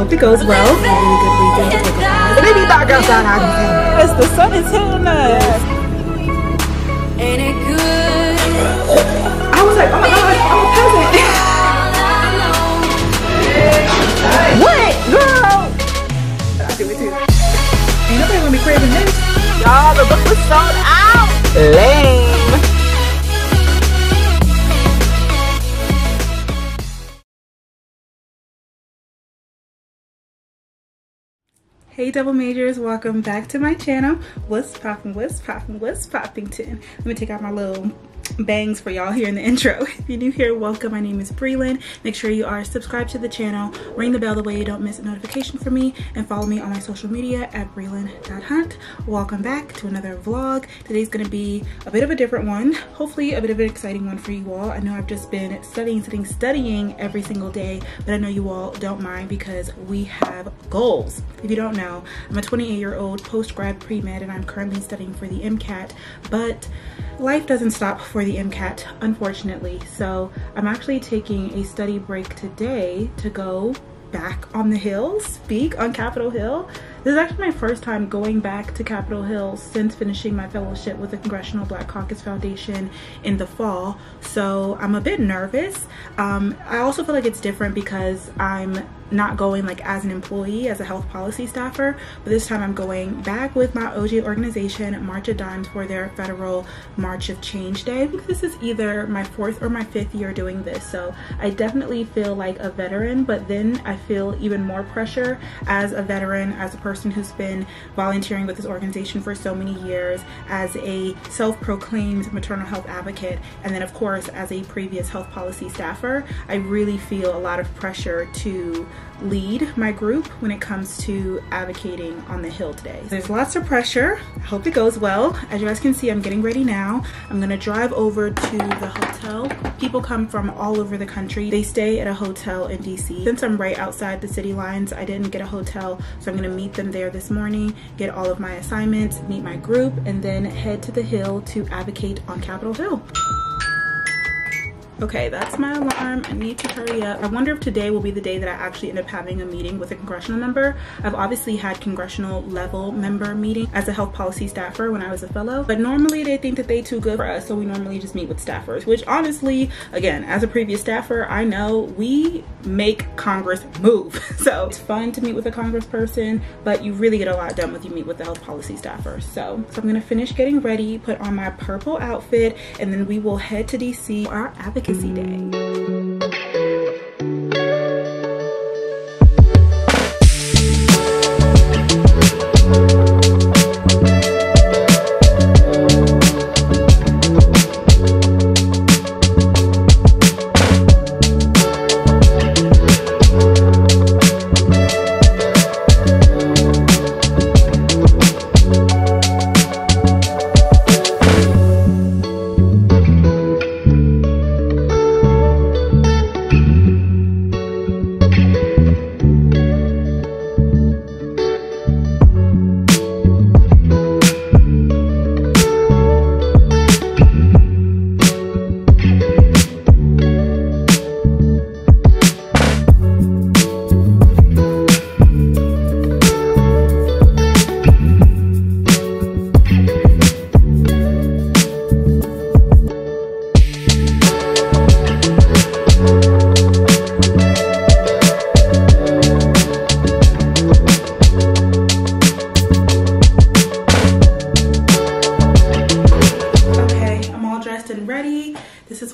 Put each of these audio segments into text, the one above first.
hope it goes well. A really good weekend to take a pause. Maybe dark outside, I can tell. Yes, the sun is hitting us. Ain't it good? I was like, oh my god, I'm a peasant. What, girl? I do it too. Ain't nobody gonna be craving this. Y'all, the book was sold out. Lame. Hey double majors, welcome back to my channel. What's poppin', what's poppin', what's poppington? Let me take out my little bangs for y'all here in the intro. If you're new here, welcome. My name is Brelynn. Make sure you are subscribed to the channel, ring the bell the way you don't miss a notification from me, and follow me on my social media at brelynn.hunt. Welcome back to another vlog. Today's gonna be a bit of a different one, hopefully a bit of an exciting one for you all. I know I've just been studying every single day, but I know you all don't mind because we have goals. If you don't know, I'm a 28-year-old post-grad pre-med and I'm currently studying for the MCAT, but life doesn't stop for the MCAT, unfortunately. So I'm actually taking a study break today to go back on the Hill, speak on Capitol Hill. This is actually my first time going back to Capitol Hill since finishing my fellowship with the Congressional Black Caucus Foundation in the fall. So I'm a bit nervous. I also feel like it's different because I'm not going like as an employee, as a health policy staffer, but this time I'm going back with my OG organization, March of Dimes, for their federal March of Change Day. I think this is either my 4th or my 5th year doing this, so I definitely feel like a veteran, but then I feel even more pressure as a veteran, as a person who's been volunteering with this organization for so many years, as a self-proclaimed maternal health advocate, and then of course as a previous health policy staffer. I really feel a lot of pressure to lead my group when it comes to advocating on the Hill today. There's lots of pressure. I hope it goes well. As you guys can see, I'm getting ready now. I'm gonna drive over to the hotel. People come from all over the country. They stay at a hotel in DC. Since I'm right outside the city lines, I didn't get a hotel, so I'm gonna meet them there this morning, get all of my assignments, meet my group, and then head to the Hill to advocate on Capitol Hill. Okay, that's my alarm. I need to hurry up. I wonder if today will be the day that I actually end up having a meeting with a congressional member. I've obviously had congressional level member meeting as a health policy staffer when I was a fellow, but normally they think that they too good for us, so we normally just meet with staffers, which honestly, again, as a previous staffer, I know we make Congress move. So it's fun to meet with a congressperson, but you really get a lot done when you meet with the health policy staffer. So I'm gonna finish getting ready, put on my purple outfit, and then we will head to DC for our Advocacy Day.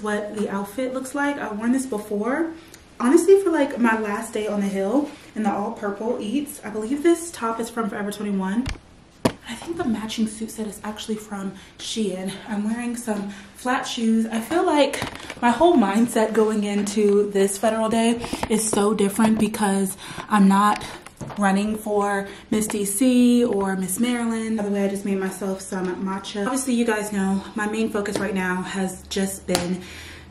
What the outfit looks like. I've worn this before, honestly, for like my last day on the Hill in the all purple eats. I believe this top is from Forever 21. I think the matching suit set is actually from Shein. I'm wearing some flat shoes. I feel like my whole mindset going into this federal day is so different because I'm not running for Miss DC or Miss Maryland. By the way, I just made myself some matcha. Obviously, you guys know my main focus right now has just been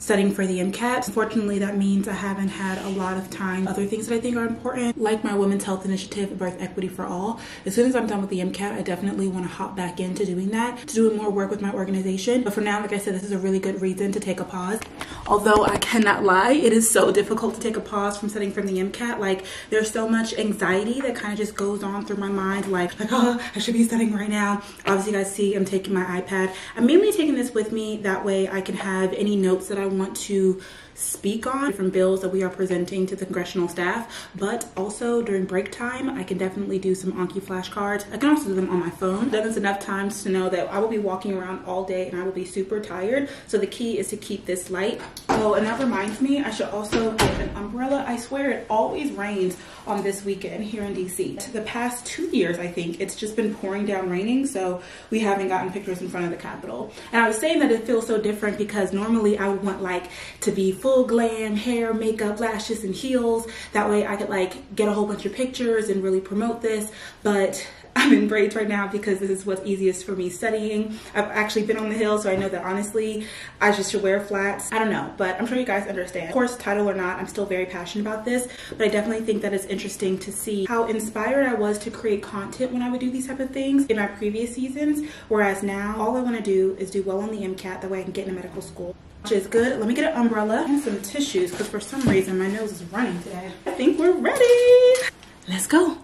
studying for the MCAT. Unfortunately, that means I haven't had a lot of time. Other things that I think are important, like my Women's Health Initiative, Birth Equity for All. As soon as I'm done with the MCAT, I definitely want to hop back into doing that, to doing more work with my organization. But for now, like I said, this is a really good reason to take a pause. Although I cannot lie, it is so difficult to take a pause from studying from the MCAT. Like, there's so much anxiety that kind of just goes on through my mind, like, oh, I should be studying right now. Obviously, you guys see I'm taking my iPad. I'm mainly taking this with me, that way I can have any notes that I want to speak on, different bills that we are presenting to the congressional staff. But also during break time, I can definitely do some Anki flashcards. I can also do them on my phone. That's enough times to know that I will be walking around all day and I will be super tired. So the key is to keep this light. Oh, and that reminds me, I should also get an umbrella. I swear it always rains on this weekend here in DC. The past 2 years, I think, it's just been pouring down raining, so we haven't gotten pictures in front of the Capitol. And I was saying that it feels so different because normally I would want like to be full glam, hair, makeup, lashes, and heels. That way I could like get a whole bunch of pictures and really promote this. But I'm in braids right now because this is what's easiest for me studying. I've actually been on the hill, so I know that honestly, I just should wear flats. I don't know, but I'm sure you guys understand. Of course, title or not, I'm still very passionate about this, but I definitely think that it's interesting to see how inspired I was to create content when I would do these type of things in my previous seasons, whereas now all I want to do is do well on the MCAT, that way I can get into medical school. Which is good. Let me get an umbrella and some tissues because for some reason my nose is running today. I think we're ready. Let's go.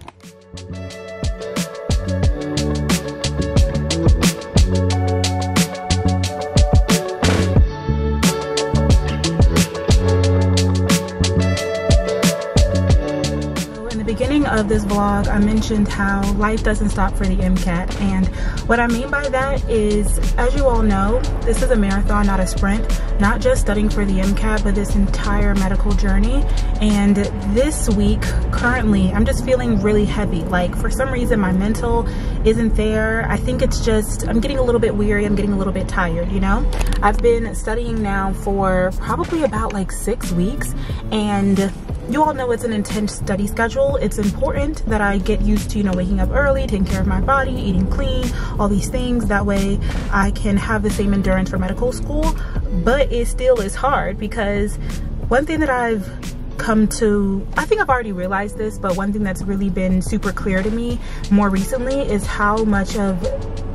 Of this vlog, I mentioned how life doesn't stop for the MCAT, and what I mean by that is, as you all know, this is a marathon, not a sprint. Not just studying for the MCAT, but this entire medical journey. And this week, currently, I'm just feeling really heavy. Like, for some reason, my mental isn't there. I think it's just, I'm getting a little bit weary. I'm getting a little bit tired, you know? I've been studying now for probably about like 6 weeks, and you all know it's an intense study schedule. It's important that I get used to, you know, waking up early, taking care of my body, eating clean, all these things. That way I can have the same endurance for medical school. But it still is hard because one thing that I've come to, I think I've already realized this, but one thing that's really been super clear to me more recently is how much of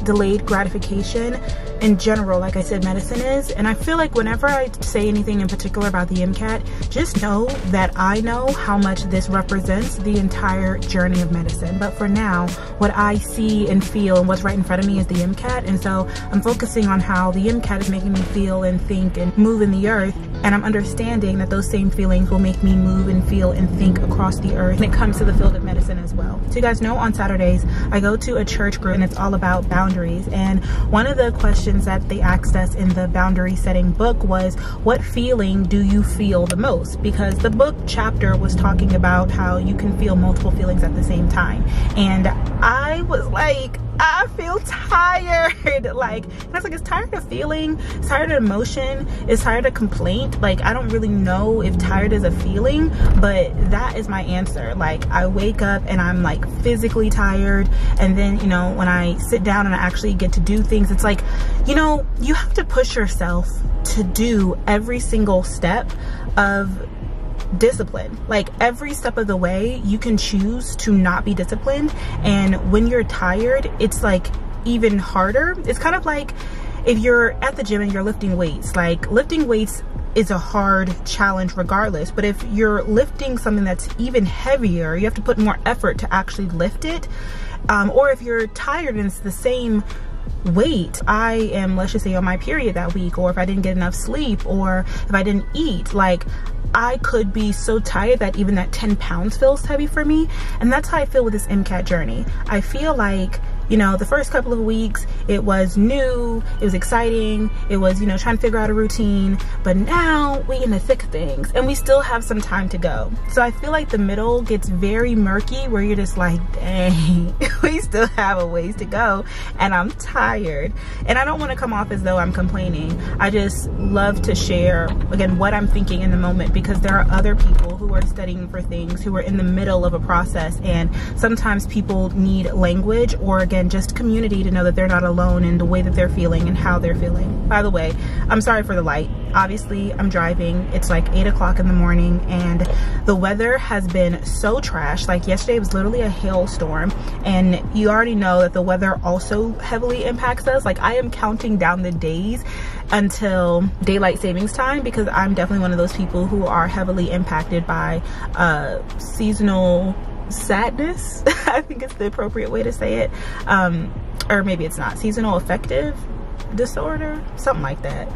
delayed gratification in general, like I said, medicine is. And I feel like whenever I say anything in particular about the MCAT, just know that I know how much this represents the entire journey of medicine. But for now, what I see and feel and what's right in front of me is the MCAT. And so I'm focusing on how the MCAT is making me feel and think and move in the earth. And I'm understanding that those same feelings will make me move and feel and think across the earth when it comes to the field of medicine as well. So you guys know on Saturdays, I go to a church group and it's all about boundaries. And one of the questions that they asked us in the boundary setting book was, what feeling do you feel the most? Because the book chapter was talking about how you can feel multiple feelings at the same time. And I was like, I feel tired. Like, and I was like, it's tired of feeling, it's tired of emotion, it's tired of complaint. Like, I don't really know if tired is a feeling, but that is my answer. Like, I wake up and I'm like physically tired, and then, you know, when I sit down and I actually get to do things, it's like, you know, you have to push yourself to do every single step of discipline. Like, every step of the way you can choose to not be disciplined, and when you're tired, it's like even harder. It's kind of like if you're at the gym and you're lifting weights. Like, lifting weights is a hard challenge regardless, but if you're lifting something that's even heavier, you have to put more effort to actually lift it. Or if you're tired and it's the same weight, I am, let's just say, on my period that week, or if I didn't get enough sleep, or if I didn't eat, like, I could be so tired that even that 10 pounds feels heavy for me. And that's how I feel with this MCAT journey. I feel like, you know, the first couple of weeks, it was new, it was exciting, it was, you know, trying to figure out a routine, but now we in the thick of things and we still have some time to go. So I feel like the middle gets very murky, where you're just like, dang, we still have a ways to go, and I'm tired. And I don't want to come off as though I'm complaining. I just love to share, again, what I'm thinking in the moment, because there are other people who are studying for things, who are in the middle of a process, and sometimes people need language, or again, and just community to know that they're not alone in the way that they're feeling and how they're feeling. By the way, I'm sorry for the light. Obviously, I'm driving. It's like 8 o'clock in the morning and the weather has been so trash. Like yesterday was literally a hailstorm, and you already know that the weather also heavily impacts us. Like I am counting down the days until daylight savings time because I'm definitely one of those people who are heavily impacted by seasonal sadness. I think it's the appropriate way to say it. Or maybe it's not. Seasonal affective disorder, something like that.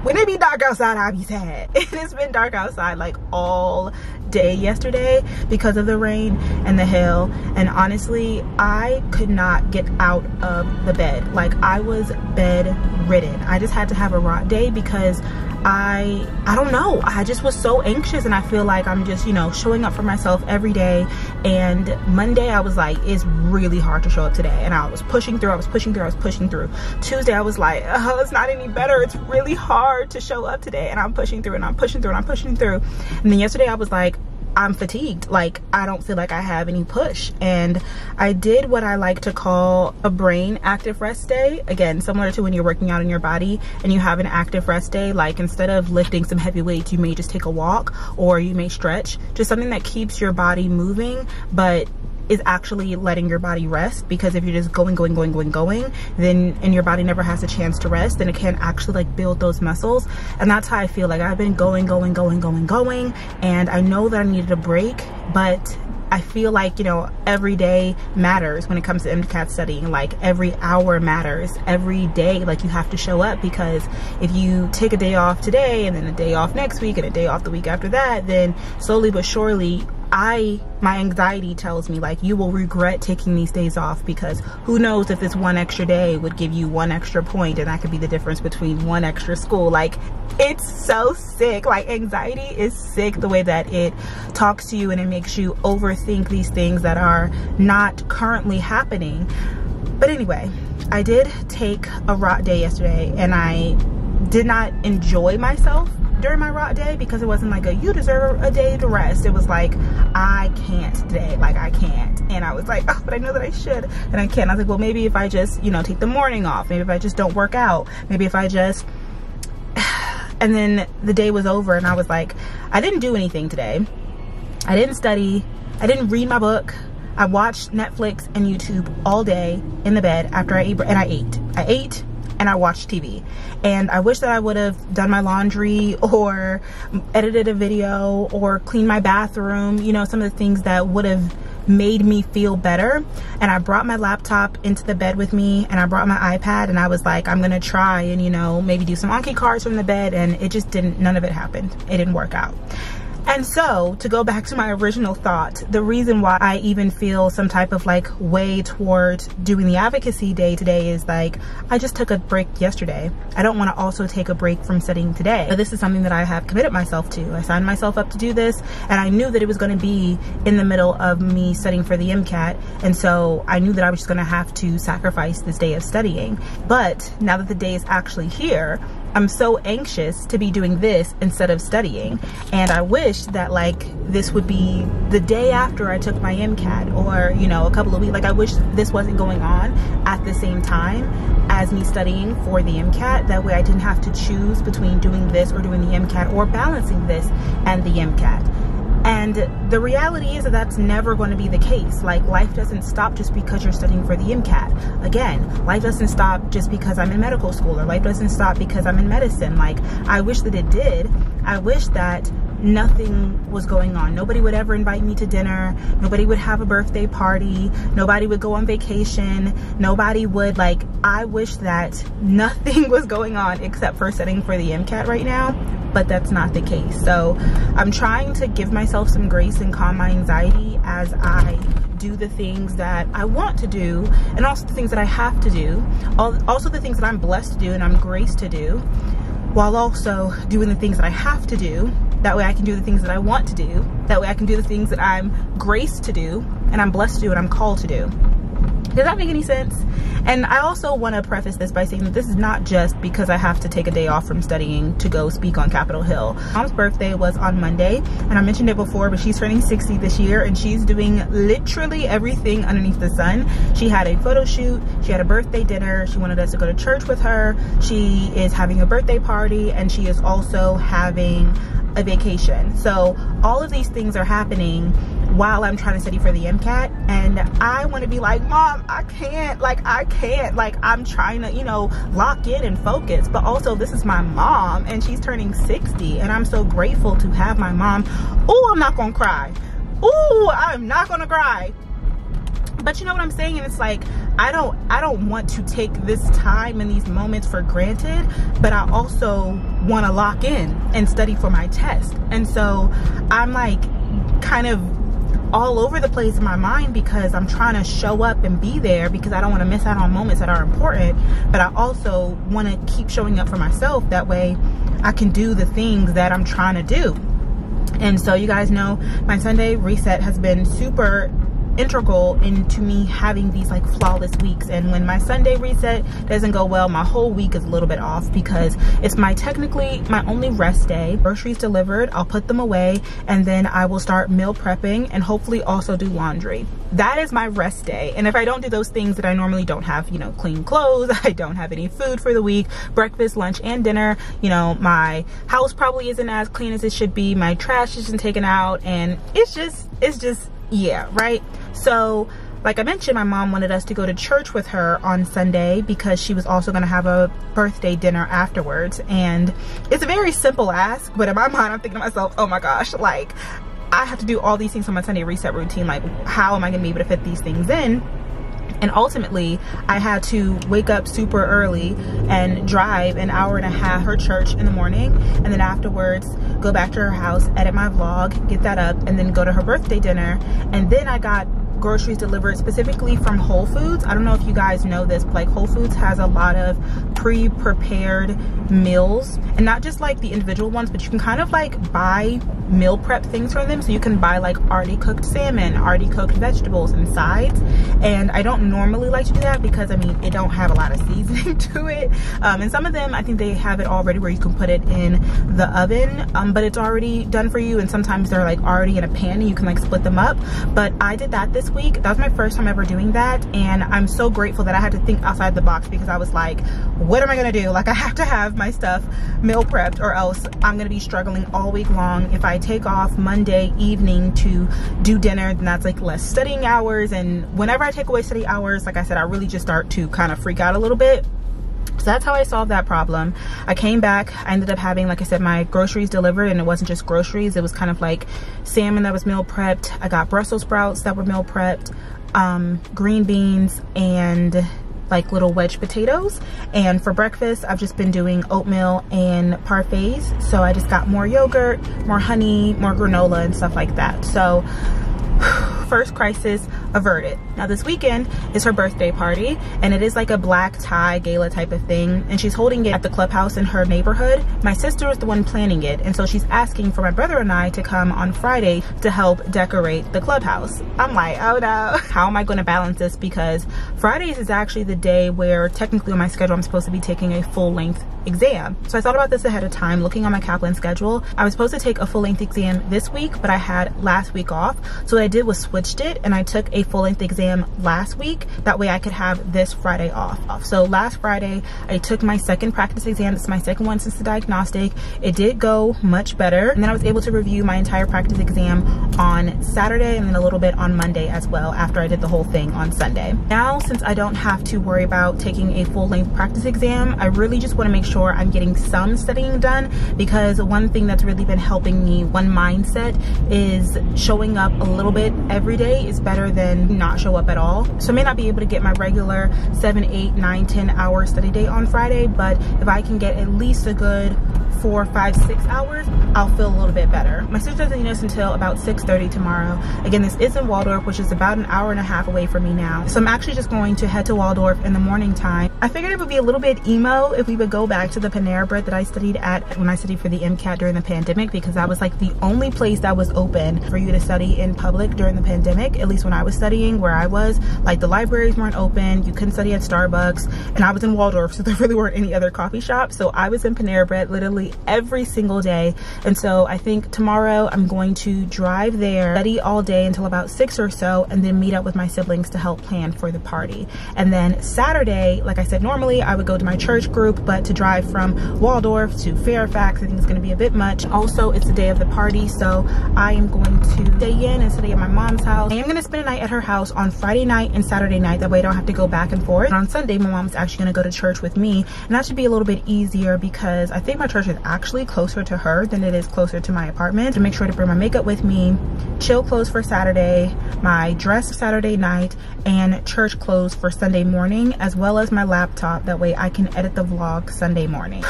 When it be dark outside, I be sad. It has been dark outside like all day yesterday because of the rain and the hail, and honestly I could not get out of the bed. Like I was bedridden. I just had to have a rot day because I don't know, I just was so anxious, and I feel like I'm just, you know, showing up for myself every day. And Monday I was like, it's really hard to show up today, and I was pushing through. Tuesday I was like, oh, it's not any better, it's really hard to show up today, and I'm pushing through and I'm pushing through and I'm pushing through. And then yesterday I was like, I'm fatigued. Like I don't feel like I have any push. And I did what I like to call a brain active rest day. Again, similar to when you're working out in your body and you have an active rest day. Like instead of lifting some heavy weights, you may just take a walk or you may stretch. Just something that keeps your body moving but is actually letting your body rest, because if you're just going then and your body never has a chance to rest, then it can't actually like build those muscles. And that's how I feel. Like I've been going, and I know that I needed a break, but I feel like, you know, every day matters when it comes to MCAT studying. Like every hour matters. Every day, like you have to show up, because if you take a day off today and then a day off next week and a day off the week after that, then slowly but surely my anxiety tells me like you will regret taking these days off, because who knows if this one extra day would give you one extra point, and that could be the difference between one extra school. Like it's so sick. Like anxiety is sick, the way that it talks to you and it makes you overthink these things that are not currently happening. But anyway, I did take a rot day yesterday, and I did not enjoy myself during my rot day, because it wasn't like a you deserve a day to rest. It was like I can't today, like I can't. And I was like, oh, but I know that I should, and I can't. I was like, well, maybe if I just, you know, take the morning off, maybe if I just don't work out, maybe if I just and then the day was over and I was like, I didn't do anything today. I didn't study, I didn't read my book. I watched Netflix and YouTube all day in the bed after I ate, and I ate and I watched TV. And I wish that I would have done my laundry or edited a video or cleaned my bathroom, you know, some of the things that would have made me feel better. And I brought my laptop into the bed with me, and I brought my iPad, and I was like, I'm gonna try and, you know, maybe do some Anki cards from the bed, and it just didn't, none of it happened. It didn't work out. And so, to go back to my original thought, the reason why I even feel some type of like way towards doing the advocacy day today is like, I just took a break yesterday. I don't want to also take a break from studying today. But this is something that I have committed myself to. I signed myself up to do this, and I knew that it was going to be in the middle of me studying for the MCAT. And so I knew that I was just going to have to sacrifice this day of studying. But now that the day is actually here, I'm so anxious to be doing this instead of studying. And I wish that like this would be the day after I took my MCAT, or, you know, a couple of weeks. Like I wish this wasn't going on at the same time as me studying for the MCAT. That way I didn't have to choose between doing this or doing the MCAT, or balancing this and the MCAT. And the reality is that that's never going to be the case. Like life doesn't stop just because you're studying for the MCAT. Again, life doesn't stop just because I'm in medical school, or life doesn't stop because I'm in medicine. Like I wish that it did. I wish that nothing was going on. Nobody would ever invite me to dinner. Nobody would have a birthday party. Nobody would go on vacation. Nobody would, like, I wish that nothing was going on except for studying for the MCAT right now, but that's not the case. So I'm trying to give myself some grace and calm my anxiety as I do the things that I want to do, and also the things that I have to do, also the things that I'm blessed to do and I'm graced to do, while also doing the things that I have to do. That way I can do the things that I want to do. That way I can do the things that I'm graced to do, and I'm blessed to do, and I'm called to do. Does that make any sense? And I also want to preface this by saying that this is not just because I have to take a day off from studying to go speak on Capitol Hill. Mom's birthday was on Monday, and I mentioned it before, but she's turning 60 this year, and she's doing literally everything underneath the sun. She had a photo shoot, she had a birthday dinner, she wanted us to go to church with her, she is having a birthday party, and she is also having a vacation. So all of these things are happening while I'm trying to study for the MCAT, and I want to be like, Mom, I can't, like I'm trying to, you know, lock in and focus, but also this is my mom and she's turning 60, and I'm so grateful to have my mom. Oh, I'm not gonna cry. Oh, I'm not gonna cry. But you know what I'm saying? And it's like, I don't want to take this time and these moments for granted, but I also want to lock in and study for my test. And so I'm like kind of all over the place in my mind because I'm trying to show up and be there because I don't want to miss out on moments that are important, but I also want to keep showing up for myself. That way I can do the things that I'm trying to do. And so you guys know my Sunday reset has been super integral into me having these like flawless weeks. And when my Sunday reset doesn't go well, my whole week is a little bit off because it's technically my only rest day. Groceries delivered, I'll put them away, and then I will start meal prepping and hopefully also do laundry. That is my rest day. And if I don't do those things that I normally don't have, you know, clean clothes, I don't have any food for the week, breakfast, lunch, and dinner, you know, my house probably isn't as clean as it should be, my trash isn't taken out, and it's just yeah, right? So like I mentioned, my mom wanted us to go to church with her on Sunday because she was also going to have a birthday dinner afterwards. And it's a very simple ask, but in my mind I'm thinking to myself, oh my gosh, like I have to do all these things on my Sunday reset routine. Like, how am I going to be able to fit these things in? And ultimately I had to wake up super early and drive an hour and a half her church in the morning, and then afterwards go back to her house, edit my vlog, get that up, and then go to her birthday dinner. And then I got groceries delivered specifically from Whole Foods. I don't know if you guys know this, but like Whole Foods has a lot of pre-prepared meals, and not just like the individual ones, but you can kind of like buy meal prep things from them. So you can buy like already cooked salmon, already cooked vegetables and sides. And I don't normally like to do that because I mean, it don't have a lot of seasoning to it. And some of them, I think they have it already where you can put it in the oven, but it's already done for you. And sometimes they're like already in a pan and you can like split them up. But I did that this week. That was my first time ever doing that, and I'm so grateful that I had to think outside the box because I was like, what am I gonna do? Like, I have to have my stuff meal prepped or else I'm gonna be struggling all week long. If I take off Monday evening to do dinner, then that's like less studying hours, and whenever I take away study hours, like I said, I really just start to kind of freak out a little bit. So that's how I solved that problem. I came back, I ended up having, like I said, my groceries delivered, and it wasn't just groceries, it was kind of like salmon that was meal prepped. I got Brussels sprouts that were meal prepped, green beans, and like little wedge potatoes. And for breakfast, I've just been doing oatmeal and parfaits. So I just got more yogurt, more honey, more granola and stuff like that. So first crisis averted. Now this weekend is her birthday party, and it is like a black tie gala type of thing, and she's holding it at the clubhouse in her neighborhood. My sister is the one planning it, and so she's asking for my brother and I to come on Friday to help decorate the clubhouse. I'm like, oh no, how am I going to balance this? Because Fridays is actually the day where technically on my schedule I'm supposed to be taking a full-length exam. So I thought about this ahead of time, looking on my Kaplan schedule. I was supposed to take a full-length exam this week, but I had last week off. So what I did was switched it, and I took a full-length exam last week. That way I could have this Friday off. So last Friday I took my second practice exam. It's my second one since the diagnostic. It did go much better, and then I was able to review my entire practice exam on Saturday and then a little bit on Monday as well after I did the whole thing on Sunday. Now, since I don't have to worry about taking a full-length practice exam, I really just want to make sure I'm getting some studying done, because one thing that's really been helping me, one mindset, is showing up a little bit every day is better than not show up at all. So I may not be able to get my regular 7, 8, 9, 10 hour study day on Friday, but if I can get at least a good 4, 5, 6 hours, I'll feel a little bit better. My sister doesn't need us until about 6:30 tomorrow. Again, this is in Waldorf, which is about an hour and a half away from me now. So I'm actually just going to head to Waldorf in the morning time. I figured it would be a little bit emo if we would go back to the Panera Bread that I studied at when I studied for the MCAT during the pandemic, because that was like the only place that was open for you to study in public during the pandemic, at least when I was studying where I was. Like the libraries weren't open, you couldn't study at Starbucks, and I was in Waldorf, so there really weren't any other coffee shops. So I was in Panera Bread literally every single day. And so I think tomorrow I'm going to drive there, study all day until about 6 or so, and then meet up with my siblings to help plan for the party. And then Saturday, like I said, normally I would go to my church group, but to drive from Waldorf to Fairfax, I think it's going to be a bit much. Also, it's the day of the party, so I am going to stay in and stay at my mom's house. I am going to spend a night at her house on Friday night and Saturday night. That way I don't have to go back and forth. And on Sunday, my mom's actually going to go to church with me, and that should be a little bit easier because I think my church is actually closer to her than it is closer to my apartment. To make sure to bring my makeup with me, chill clothes for Saturday, my dress Saturday night, and church clothes for Sunday morning, as well as my laptop. That way I can edit the vlog Sunday morning.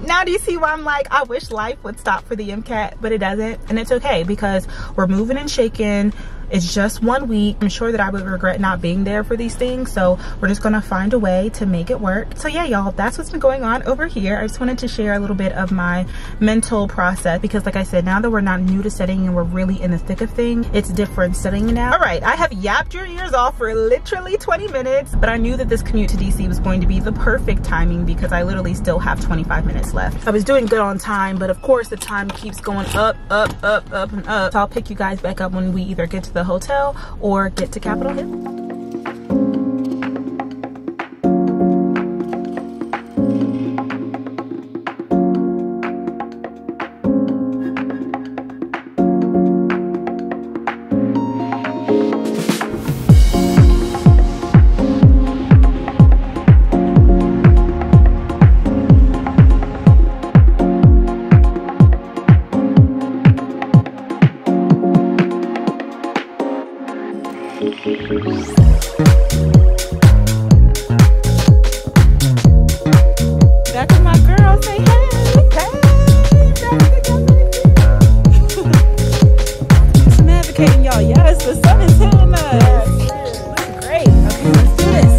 Now do you see why I'm like, I wish life would stop for the MCAT, but it doesn't. And it's okay because we're moving and shaking. It's just 1 week. I'm sure that I would regret not being there for these things, so we're just gonna find a way to make it work. So yeah, y'all, that's what's been going on over here. I just wanted to share a little bit of my mental process because, like I said, now that we're not new to studying and we're really in the thick of things, it's different studying now. All right, I have yapped your ears off for literally 20 minutes, but I knew that this commute to DC was going to be the perfect timing because I literally still have 25 minutes left. I was doing good on time, but of course the time keeps going up, up, up, up, and up. So I'll pick you guys back up when we either get to the hotel or get to Capitol Hill. Back with my girl, say hey, hey, some advocating, y'all. Yes, the sun is hitting us. Looks great. Okay, let's do this.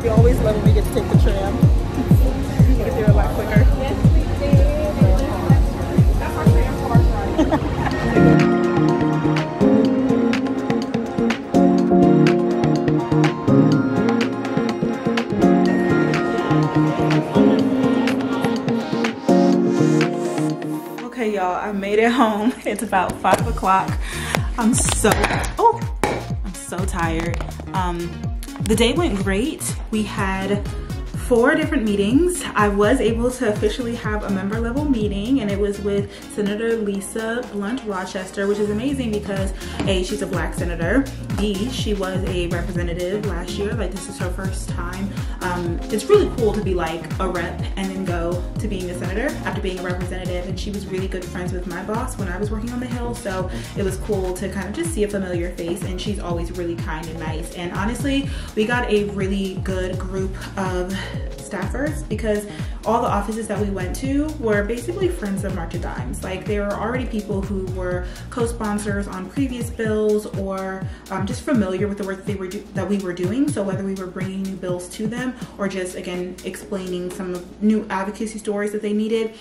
We always love when we get to take the tram. We get there a lot quicker. Yes, we did. That's our tram part, right? Okay, y'all, I made it home. It's about 5 o'clock. I'm so tired. The day went great. We had 4 different meetings. I was able to officially have a member level meeting, and it was with Senator Lisa Blunt Rochester, which is amazing because A, she's a black senator, B, she was a representative last year. Like, this is her first time. It's really cool to be like a rep and then go to being a senator after being a representative, and she was really good friends with my boss when I was working on the Hill, so it was cool to kind of just see a familiar face, and she's always really kind and nice. And honestly, we got a really good group of staffers because all the offices that we went to were basically friends of March of Dimes. Like, there were already people who were co-sponsors on previous bills or just familiar with the work that we were doing. So whether we were bringing new bills to them or just, again, explaining some new advocacy stories that they needed,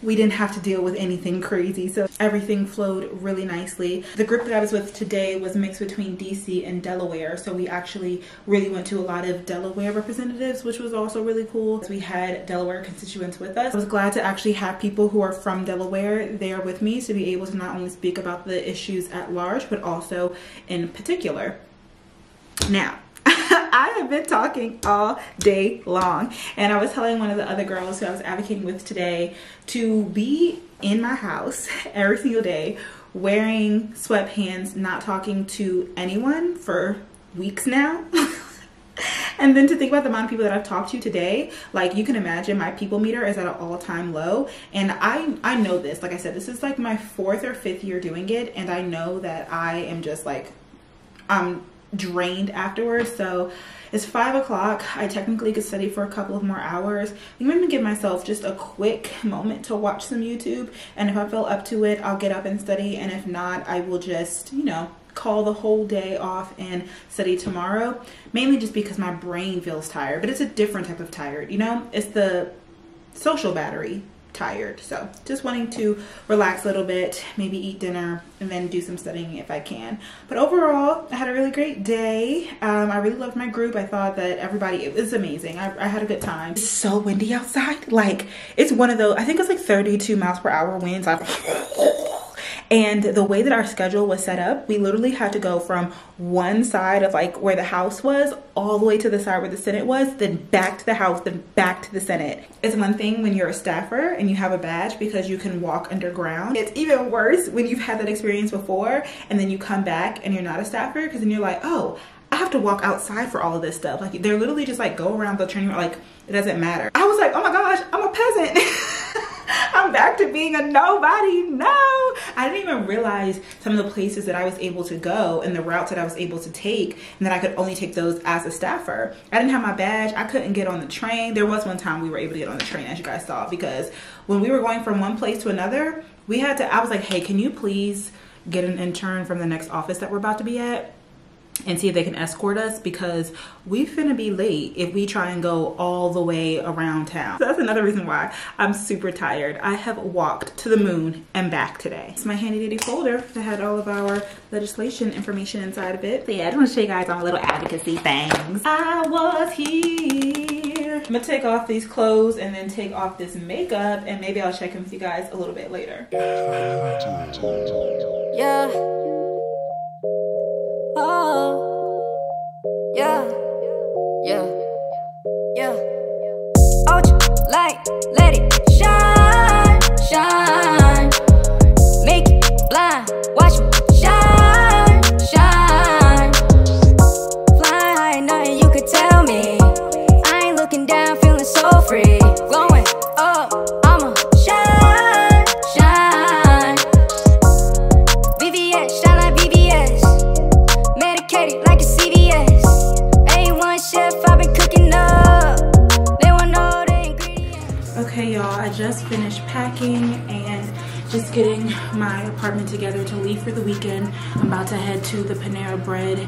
we didn't have to deal with anything crazy, so everything flowed really nicely. The group that I was with today was mixed between DC and Delaware, so we actually really went to a lot of Delaware representatives, which was also really cool. We had Delaware constituents with us. I was glad to actually have people who are from Delaware there with me to be able to not only speak about the issues at large, but also in particular. Now, I have been talking all day long, and I was telling one of the other girls who I was advocating with today to be in my house every single day wearing sweatpants, not talking to anyone for weeks now. And then to think about the amount of people that I've talked to today, like you can imagine my people meter is at an all-time low. And I know this, like I said, this is like my 4th or 5th year doing it, and I know that I am just like, I'm drained afterwards. So it's 5 o'clock. I technically could study for a couple of more hours. I'm going to give myself just a quick moment to watch some YouTube, and if I feel up to it, I'll get up and study, and if not, I will just, you know, call the whole day off and study tomorrow, mainly just because my brain feels tired. But it's a different type of tired, you know, it's the social battery tired. So just wanting to relax a little bit, maybe eat dinner, and then do some studying if I can. But overall, I had a really great day. I really loved my group. I thought that everybody, it was amazing. I had a good time. It's so windy outside. Like, it's one of those, I think it's like 32 miles per hour winds. And the way that our schedule was set up, we literally had to go from one side of like where the house was all the way to the side where the Senate was, then back to the house, then back to the Senate. It's one thing when you're a staffer and you have a badge because you can walk underground. It's even worse when you've had that experience before and then you come back and you're not a staffer, because then you're like, oh, I have to walk outside for all of this stuff. Like, they're literally just like, go around the turning, like, it doesn't matter. I was like, oh my gosh, I'm a peasant. I'm back to being a nobody. No, I didn't even realize some of the places that I was able to go and the routes that I was able to take, and that I could only take those as a staffer. I didn't have my badge. I couldn't get on the train. There was one time we were able to get on the train, as you guys saw, because when we were going from one place to another, we had to, I was like, hey, can you please get an intern from the next office that we're about to be at and see if they can escort us, because we finna be late if we try and go all the way around town. So that's another reason why I'm super tired. I have walked to the moon and back today. It's my handy dandy folder that had all of our legislation information inside of it. So yeah, I just want to show you guys all my little advocacy things. I was here. I'm gonna take off these clothes and then take off this makeup, and maybe I'll check in with you guys a little bit later. Yeah. Oh, yeah, yeah, yeah. Light, let it shine, shine. Make it blind, watch me shine, shine. Flying high, nothing you could tell me. I ain't looking down, feeling so free. Glowing up, I'ma shine, shine. VVS, shine like VVS. Medicated like a CVS. A1 chef, I've been cooking up. They want know the ingredients. Okay, y'all, I just finished packing and just getting my apartment together to leave for the weekend. I'm about to head to the Panera Bread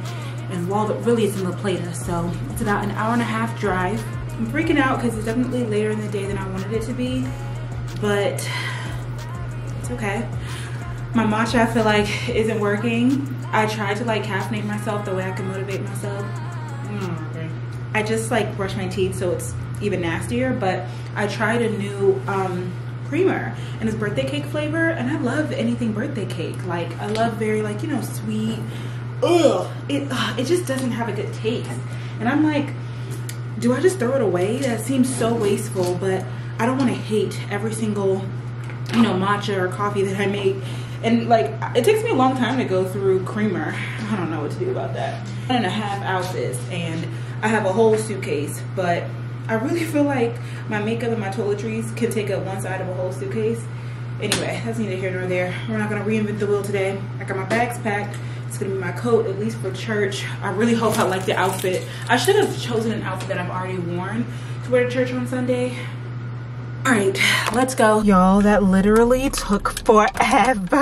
in Waldo. Really, it's in La Plata, so it's about an hour-and-a-half drive. I'm freaking out because it's definitely later in the day than I wanted it to be, but it's okay. My matcha, I feel like, isn't working. I tried to like caffeinate myself the way I can motivate myself. I just like brush my teeth so it's even nastier, but I tried a new creamer, and it's birthday cake flavor, and I love anything birthday cake. Like, I love very, like, you know, sweet. It just doesn't have a good taste. And I'm like, do I just throw it away? That seems so wasteful, but I don't want to hate every single, you know, matcha or coffee that I make. And like, it takes me a long time to go through creamer. I don't know what to do about that. 1.5 ounces, and I have a whole suitcase, but I really feel like my makeup and my toiletries can take up one side of a whole suitcase. Anyway, that's neither here nor there. We're not gonna reinvent the wheel today. I got my bags packed. It's gonna be my coat, at least for church. I really hope I like the outfit. I should have chosen an outfit that I've already worn to wear to church on Sunday. All right, let's go. Y'all, that literally took forever.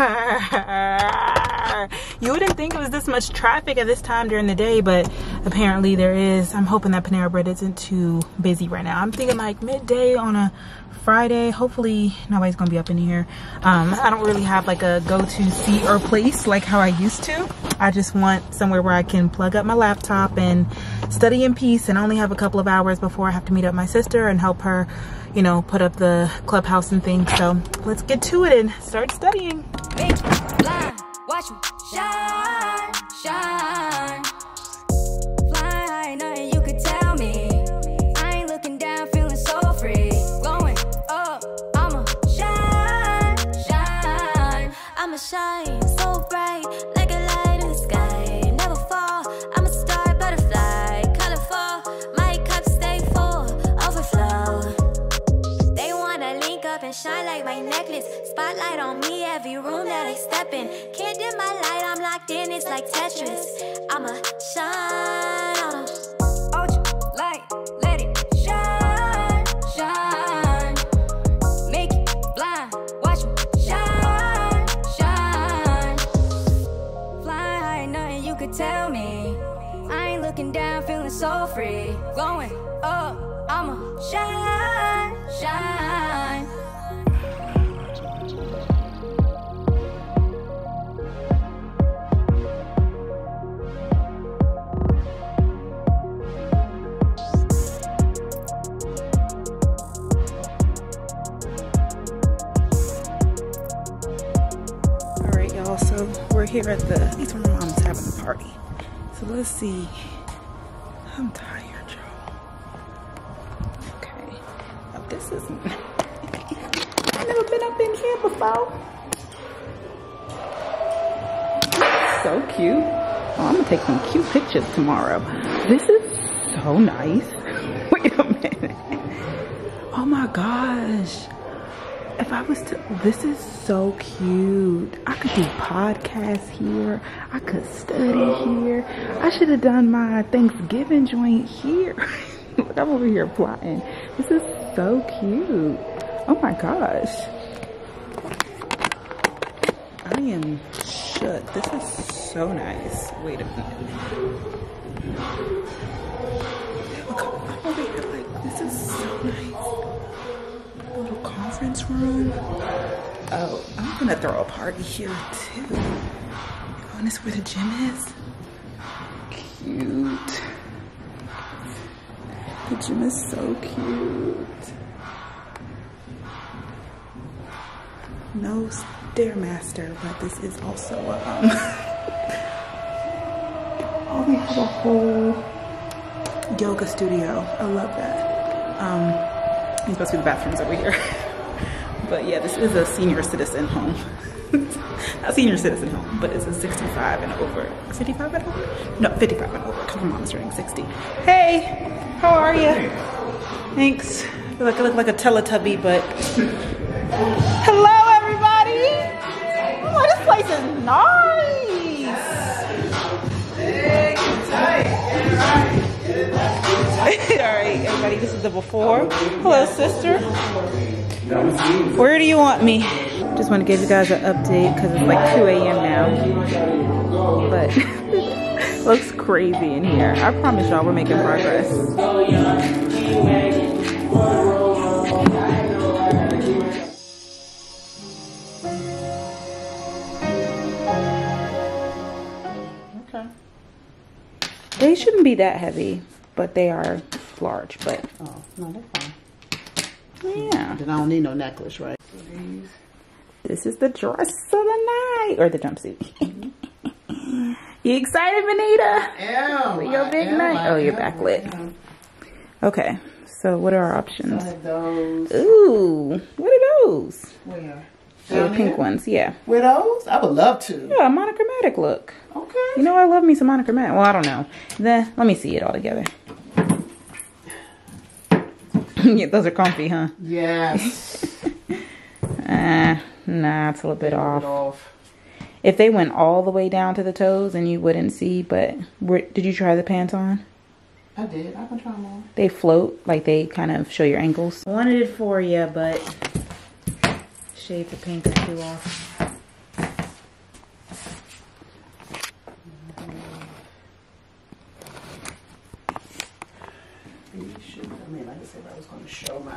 car. You wouldn't think it was this much traffic at this time during the day, but apparently there is. I'm hoping that Panera Bread isn't too busy right now. I'm thinking like midday on a Friday. Hopefully nobody's gonna be up in here. I don't really have like a go-to seat or place like how I used to. I just want somewhere where I can plug up my laptop and study in peace, and only have a couple of hours before I have to meet up my sister and help her, you know, put up the clubhouse and things. So let's get to it and start studying. Make you blind, watch me shine, shine. Fly, nothing you could tell me. I ain't looking down, feeling so free. Glowing up, I'ma shine, shine. I'ma shine so bright, like a light in the sky. Never fall, I'm a star, butterfly, colorful. My cup stay full, overflow. They wanna link up and shine like my necklace. Spotlight on me, every room that I step in. Can't dim my light, I'm locked in, it's like Tetris. I'ma shine on them. Ultra light, let it shine, shine. Make it blind, watch me shine, shine. Fly high, nothing you could tell me. I ain't looking down, feeling so free. Glowing up, I'ma shine, shine. So we're here at the, at least my mom's having a party. So let's see. I'm tired, y'all. Okay. Now this is, I've never been up in here before. So cute. Oh, I'm gonna take some cute pictures tomorrow. This is so nice. Wait a minute. Oh my gosh. If I was to, this is so cute. I could do podcasts here. I could study here. I should have done my Thanksgiving joint here. Look, I'm over here plotting. This is so cute. Oh my gosh. I am shook. This is so nice. Wait a minute. Look, I'm over here like, this is so nice. Little conference room. Oh, I'm gonna throw a party here too. Oh, and this is where the gym is. Cute. The gym is so cute. No Stairmaster, but this is also oh, we have a whole yoga studio. I love that. You're supposed to be the bathrooms over here. But yeah, this is a senior citizen home. Not senior citizen home, but it's a 65 and over. 55 and over? No, 55 and over, because my mom's turning 60. Hey, how are you? Thanks. I feel like I look like a Teletubby, but... Hello, everybody! Oh, this place is nice! Alright, everybody, this is the before. Hello, sister. Where do you want me? Just want to give you guys an update because it's like 2 a.m. now. But looks crazy in here. I promise y'all we're making progress. Okay. They shouldn't be that heavy, but they are large. But oh no, they're fine. Yeah. Then I don't need no necklace, right? This is the dress of the night, or the jumpsuit. You excited, Benita? Yeah. For your big night? Oh, you're backlit. Okay, so what are our options? I have those. Ooh, what are those? Where? The pink ones, yeah. Were those? I would love to. Yeah, a monochromatic look. Okay. You know, I love me some monochromatic. Well, I don't know. Let me see it all together. Yeah, those are comfy, huh? Yes. Nah, it's a little bit off. If they went all the way down to the toes, then you wouldn't see. But did you try the pants on? I did. I can try them on. They float, like they kind of show your ankles. I wanted it for you, but shade the pink or two off. show my...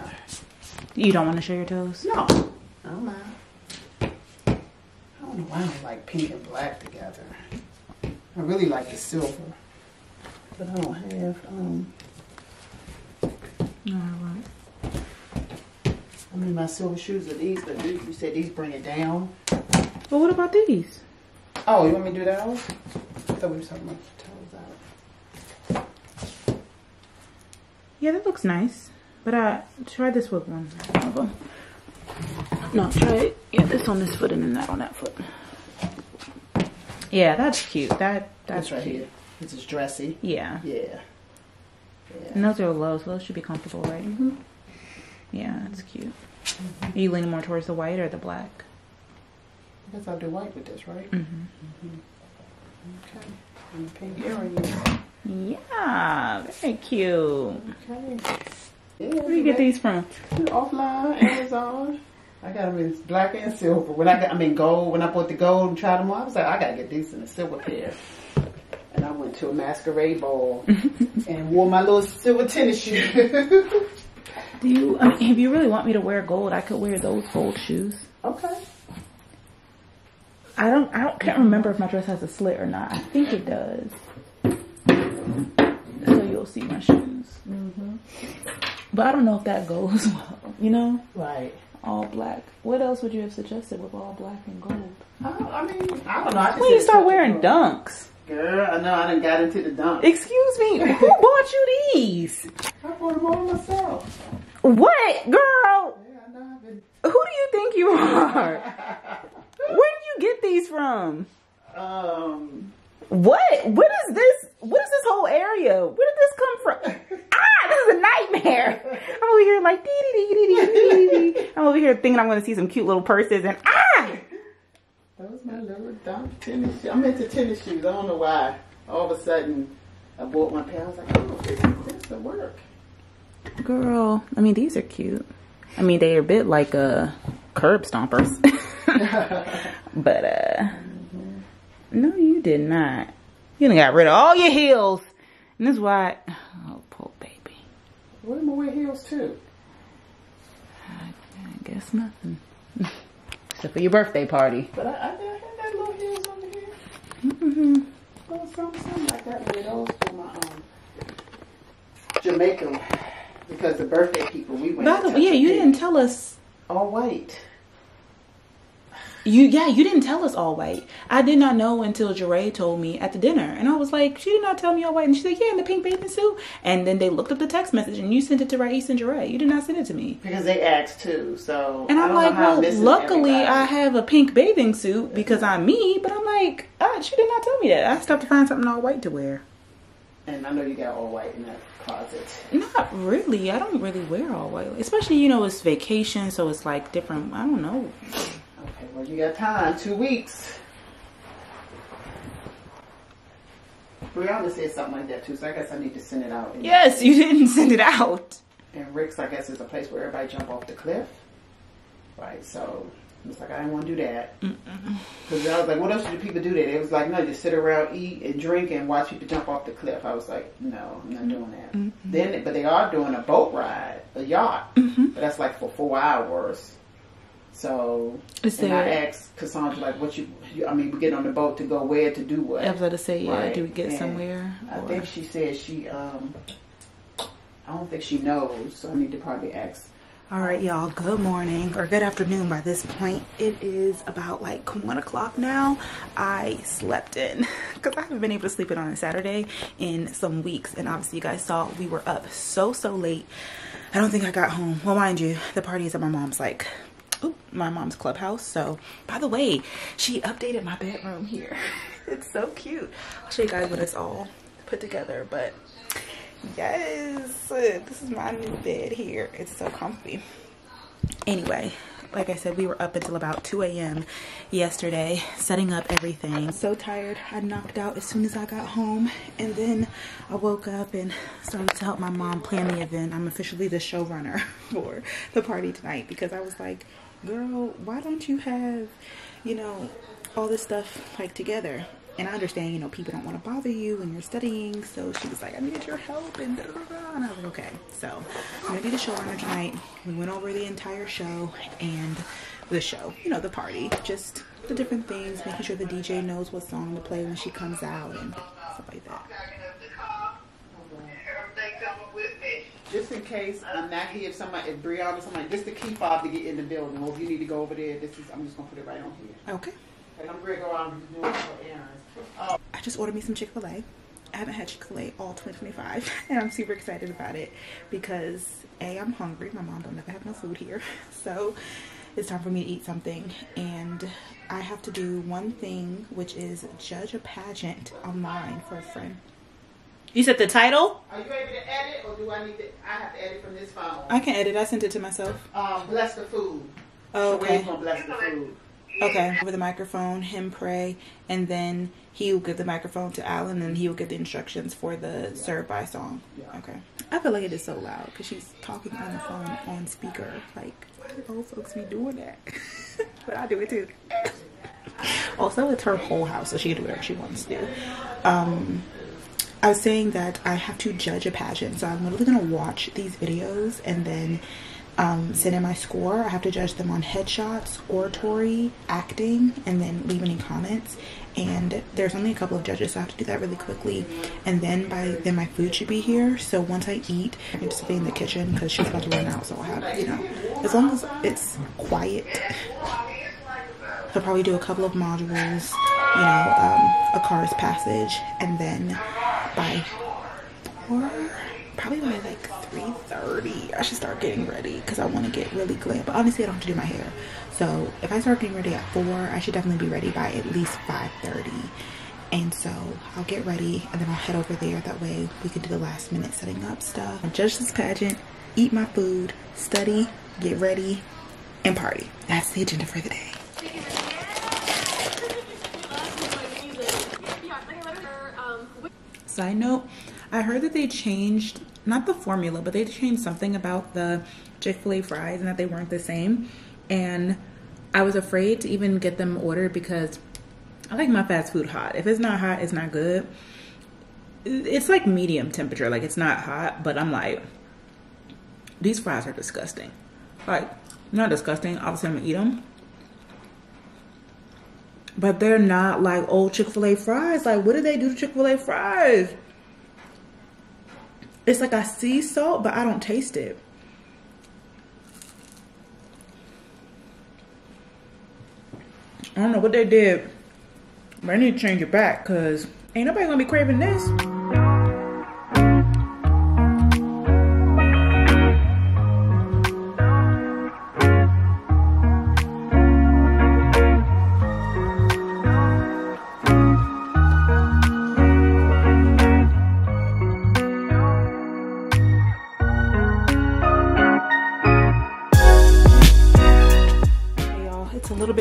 You don't want to show your toes? No. I don't mind. I don't know why I don't like pink and black together. I really like the silver. But I don't have, Alright. I mean, my silver shoes are these, but you said these bring it down. But what about these? Oh, you want me to do that? I thought we were talking about the toes out. Yeah, that looks nice. But try this with one of them. No, try it. Yeah, this on this foot and then that on that foot. Yeah, that's cute. That's right cute. here. This is dressy. Yeah. Yeah. And those are low, so those should be comfortable, right? Mm-hmm. Yeah, that's cute. Are you leaning more towards the white or the black? I guess I'll do white with this, right? Mm-hmm. Okay. And the pink earrings. Yeah, very cute. Okay. Yeah, Where do you get these from? Offline, Amazon. I got them in black and silver. Gold. When I bought the gold and tried them on, I was like, I gotta get these in a silver pair. And I went to a masquerade ball and wore my little silver tennis shoes. If you really want me to wear gold, I could wear those gold shoes. Okay. Can't remember if my dress has a slit or not. I think it does. So you'll see my shoes. Mm-hmm. But I don't know if that goes well, you know? Right. All black. What else would you have suggested with all black and gold? I don't know. When you start wearing dunks? Girl, I know. I done got into the dunks. Excuse me, who bought you these? I bought them all myself. What? Girl, Yeah, I know. who do you think you are? Where did you get these from? What? What is this? What is this whole area? Where did this come from? This is a nightmare. I'm over here like, dee. I'm over here thinking I'm going to see some cute little purses and Those my little dunk tennis shoes. I'm into tennis shoes. I don't know why. All of a sudden, I bought one pair. I was like, oh, this will work. Girl, I mean, these are cute. I mean, they are a bit like curb stompers. But, no, you did not. You done got rid of all your heels. And this is why, oh, poor baby. What am I wear heels too? I guess nothing. Except for your birthday party. But I had that little heels over here. Mm-hmm. Oh, something like that. With those for my Jamaican, because the birthday people we went. By the way, yeah, you didn't tell us all white. You didn't tell us all white. I did not know until Jeray told me at the dinner. And I was like, she did not tell me all white. And she's like, yeah, in the pink bathing suit. And then they looked up the text message and you sent it to Raíce and Jeray. You did not send it to me. Because they asked too, so. And I'm like, well, luckily I have a pink bathing suit because I'm me. But I'm like, she did not tell me that. I stopped to find something all white to wear. And I know you got all white in that closet. Not really. I don't really wear all white. Especially, you know, it's vacation. So it's like different. I don't know. Okay, well, you got time. 2 weeks. Brianna said something like that too, so I guess I need to send it out. Yes, you didn't send it out. And Rick's, I guess, is a place where everybody jump off the cliff. Right, so it's like, I didn't want to do that. Because I was like, what else do people do there? It was like, no, just sit around, eat and drink and watch people jump off the cliff. I was like, no, I'm not doing that. But they are doing a boat ride, a yacht. But that's like for 4 hours. So, and I asked Cassandra, like, we get on the boat to go where, to do what? I was about to say, yeah, right. Do we get and somewhere? I think she said she, I don't think she knows, so I need to probably ask. All right, y'all, good morning, or good afternoon by this point. It is about like 1 o'clock now. I slept in, because I haven't been able to sleep in on a Saturday in some weeks. And obviously you guys saw we were up so late. I don't think I got home. Well, mind you, the party is at my mom's my mom's clubhouse. So by the way, she updated my bedroom here. It's so cute. I'll show you guys when it's all put together. But yes, this is my new bed here. It's so comfy. Anyway, like I said, we were up until about 2 a.m. yesterday setting up everything. So tired. I knocked out as soon as I got home, and then I woke up and started to help my mom plan the event. I'm officially the showrunner for the party tonight, because I was like, girl, why don't you have, you know, all this stuff like together? And I understand, you know, people don't want to bother you when you're studying. So she was like, I needed your help, and and I was like, okay. So I'm gonna be the showrunner tonight. We went over the entire show and the show, you know, the party, just the different things, making sure the DJ knows what song to play when she comes out and stuff like that. Just in case I'm not here, if Brelynn or somebody, just the key fob to get in the building. Or if you need to go over there, I'm just gonna put it right on here. Okay. And I'm gonna go out and do errands. I just ordered me some Chick-fil-A. I haven't had Chick-fil-A all 2025, and I'm super excited about it because A, I'm hungry. My mom don't never have no food here, so it's time for me to eat something. And I have to do one thing, which is judge a pageant online for a friend. You said the title? Are you able to edit, or do I have to edit from this phone? I can edit. I sent it to myself. Bless the food. Oh, okay. So bless the food. Okay. Over the microphone, him pray, and then he will give the microphone to Alan, and he will give the instructions for the serve by song. Yeah. Okay. I feel like it is so loud because she's talking on the phone on speaker. Like, why do old folks be doing that? But I do it too. Also, it's her whole house, so she can do whatever she wants to do. I was saying that I have to judge a pageant, so I'm literally gonna watch these videos and then send in my score. I have to judge them on headshots, oratory, acting, and then leave any comments. And there's only a couple of judges, so I have to do that really quickly. And then by then my food should be here. So once I eat, I can just be in the kitchen because she's about to run out. So I'll have, you know, as long as it's quiet. I'll probably do a couple of modules, you know, a chorus passage, and then by probably by like 3:30 I should start getting ready because I want to get really glam. But honestly, I don't have to do my hair, so if I start getting ready at 4, I should definitely be ready by at least 5:30. And so I'll get ready and then I'll head over there. That way we can do the last minute setting up stuff. I'll judge this pageant, eat my food, study, get ready, and party. That's the agenda for the day. Side note, I heard that they changed, not the formula, but they changed something about the Chick-fil-A fries and that they weren't the same. And I was afraid to even get them ordered because I like my fast food hot. If it's not hot, it's not good. It's like medium temperature, like it's not hot, but I'm like, these fries are disgusting. Like, not disgusting, obviously I'm gonna eat them. But they're not like old Chick-fil-A fries. Like, what did they do to Chick-fil-A fries? It's like I see salt, but I don't taste it. I don't know what they did, but I need to change it back because ain't nobody gonna be craving this.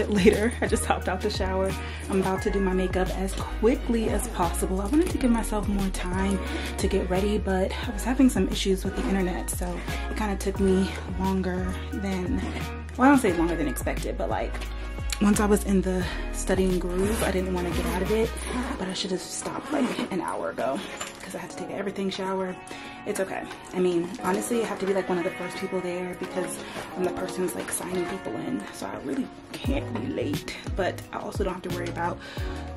Later, I just hopped out the shower. I'm about to do my makeup as quickly as possible. I wanted to give myself more time to get ready, but I was having some issues with the internet, so it kind of took me longer than, well, I don't say longer than expected, but like once I was in the studying groove, I didn't want to get out of it, but I should have stopped like an hour ago because I had to take an everything shower. It's okay. I mean, honestly, I have to be like one of the first people there because I'm the person who's like signing people in. So I really can't be late, but I also don't have to worry about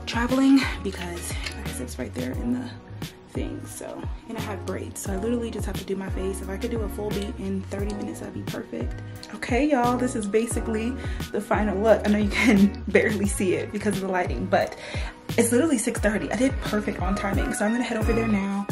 traveling because like I said, it's right there in the thing. So, and I have braids. So I literally just have to do my face. If I could do a full beat in 30 minutes, that'd be perfect. Okay, y'all, this is basically the final look. I know you can barely see it because of the lighting, but it's literally 6:30. I did perfect on timing. So I'm gonna head over there now.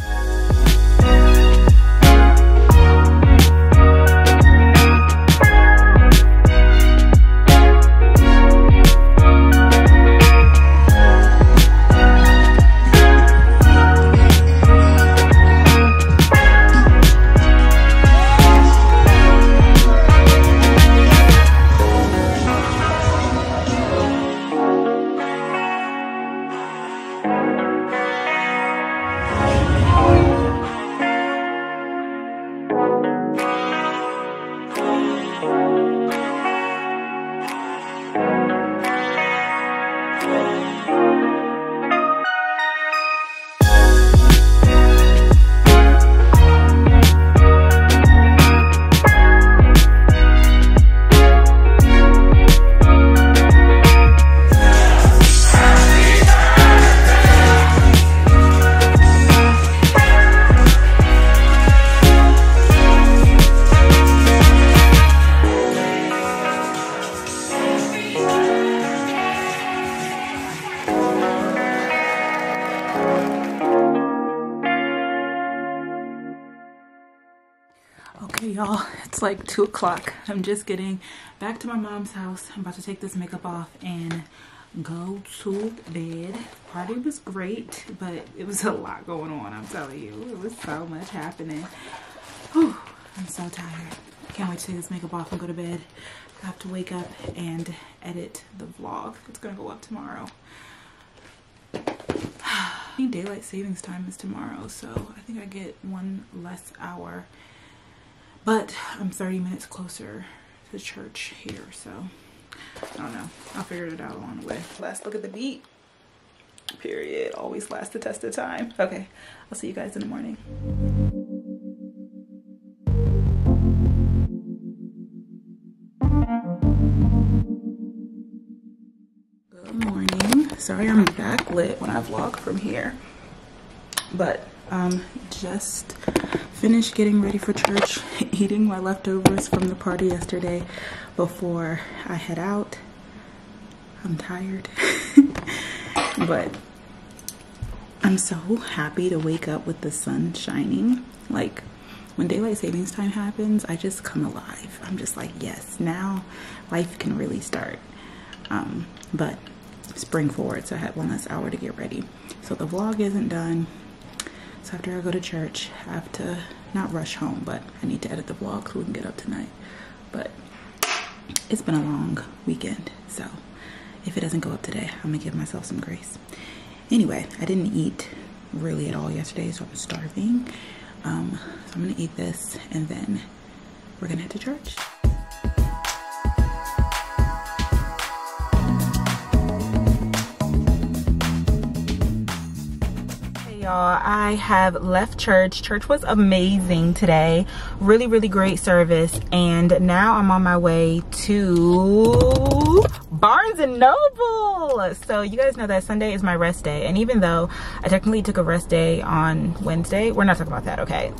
y'all, it's like 2 o'clock. I'm just getting back to my mom's house. I'm about to take this makeup off and go to bed. Party was great, but it was a lot going on, I'm telling you. It was so much happening. Whew, I'm so tired. Can't wait to take this makeup off and go to bed. I have to wake up and edit the vlog. It's gonna go up tomorrow. I think daylight savings time is tomorrow, so I think I get 1 less hour. But I'm 30 minutes closer to church here, so I don't know. I'll figure it out along the way. Last look at the beat. Period. Always last the test of time. Okay, I'll see you guys in the morning. Good morning. Sorry I'm backlit when I vlog from here, but just finished getting ready for church, eating my leftovers from the party yesterday before I head out. I'm tired, but I'm so happy to wake up with the sun shining. Like, when daylight savings time happens, I just come alive. I'm just like, yes, now life can really start. But spring forward, so I had 1 less hour to get ready. So the vlog isn't done. So after I go to church, I have to not rush home, but I need to edit the vlog so we can get up tonight. But it's been a long weekend, so if it doesn't go up today, I'm gonna give myself some grace. Anyway, I didn't eat really at all yesterday, so I was starving. So I'm gonna eat this and then we're gonna head to church. Y'all, I have left church. Church was amazing today. Really, really great service. And now I'm on my way to Barnes & Noble. So you guys know that Sunday is my rest day. And even though I technically took a rest day on Wednesday, we're not talking about that, okay?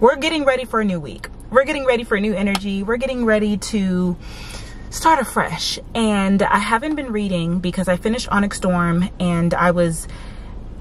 We're getting ready for a new week. We're getting ready for new energy. We're getting ready to start afresh. And I haven't been reading because I finished Onyx Storm and I was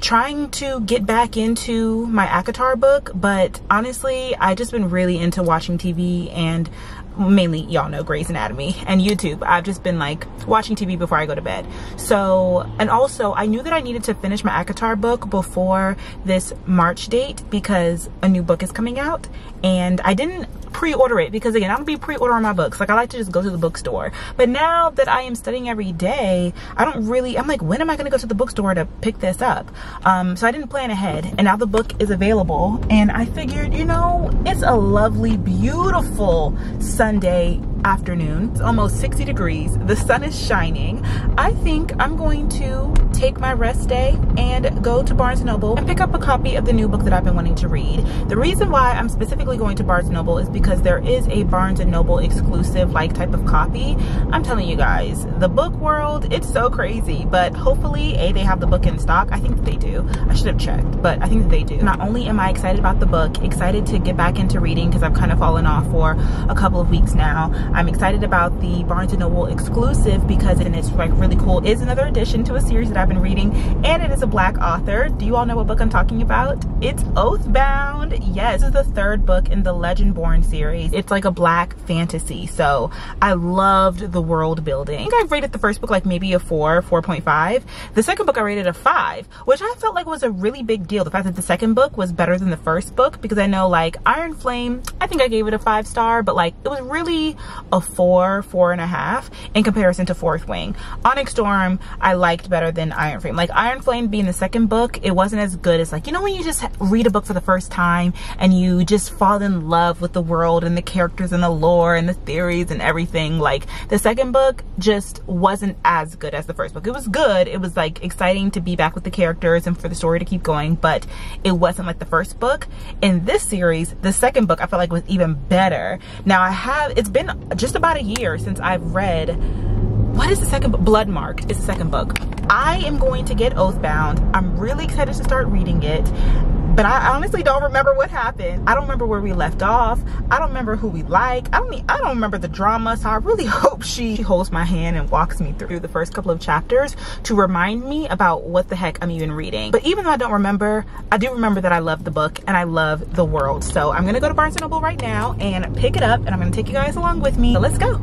trying to get back into my ACOTAR book, but honestly I just been really into watching TV, and mainly, y'all know, Grey's Anatomy and YouTube. I've just been like watching TV before I go to bed. So, and also I knew that I needed to finish my ACOTAR book before this March date because a new book is coming out, and I didn't pre-order it because, again, I don't be pre-ordering my books. Like, I like to just go to the bookstore. But now that I am studying every day, I'm like, when am I gonna go to the bookstore to pick this up? So I didn't plan ahead, and now the book is available, and I figured, you know, it's a lovely, beautiful Sunday afternoon. It's almost 60 degrees. The sun is shining. I think I'm going to take my rest day and go to Barnes & Noble and pick up a copy of the new book that I've been wanting to read. The reason why I'm specifically going to Barnes & Noble is because there is a Barnes & Noble exclusive like type of copy. I'm telling you guys, the book world, it's so crazy, but hopefully they have the book in stock. I think that they do. I should have checked, but I think that they do. Not only am I excited about the book, excited to get back into reading because I've kind of fallen off for a couple of weeks now. I'm excited about the Barnes & Noble exclusive because it's like really cool. It's another addition to a series that I've been reading, and it is a Black author. Do you all know what book I'm talking about? It's Oathbound. Yes, this is the 3rd book in the Legendborn series. It's like a Black fantasy, so I loved the world building. I think I rated the first book like maybe a 4.5. The second book I rated a 5, which I felt like was a really big deal. The fact that the second book was better than the first book, because I know like Iron Flame, I think I gave it a 5-star, but like it was really a 4.5 in comparison to Fourth Wing. Onyx Storm I liked better than Iron Flame. Like Iron Flame being the second book, it wasn't as good as, like, you know, when you just read a book for the first time and you just fall in love with the world and the characters and the lore and the theories and everything. Like the second book just wasn't as good as the first book. It was good. It was like exciting to be back with the characters and for the story to keep going, but it wasn't like the first book. In this series, the second book I felt like was even better. Now it's been just about a year since I've read, what is the second book? Bloodmark is the second book. I am going to get Oathbound. I'm really excited to start reading it. but I honestly don't remember what happened. I don't remember where we left off. I don't remember who we like. I don't remember the drama. So I really hope she holds my hand and walks me through the first couple of chapters to remind me about what the heck I'm even reading. But even though I don't remember, I do remember that I love the book and I love the world. So I'm gonna go to Barnes & Noble right now and pick it up, and I'm gonna take you guys along with me. So let's go.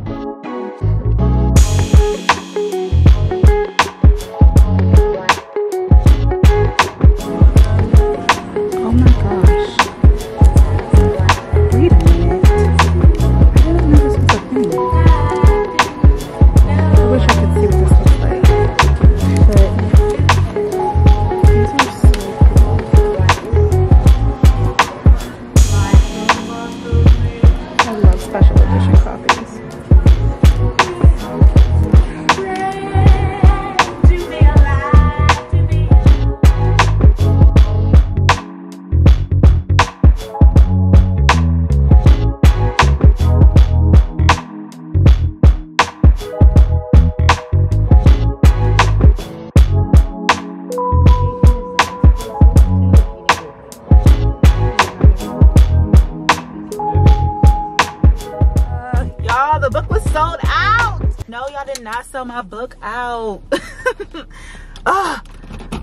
The book was sold out. No, y'all did not sell my book out.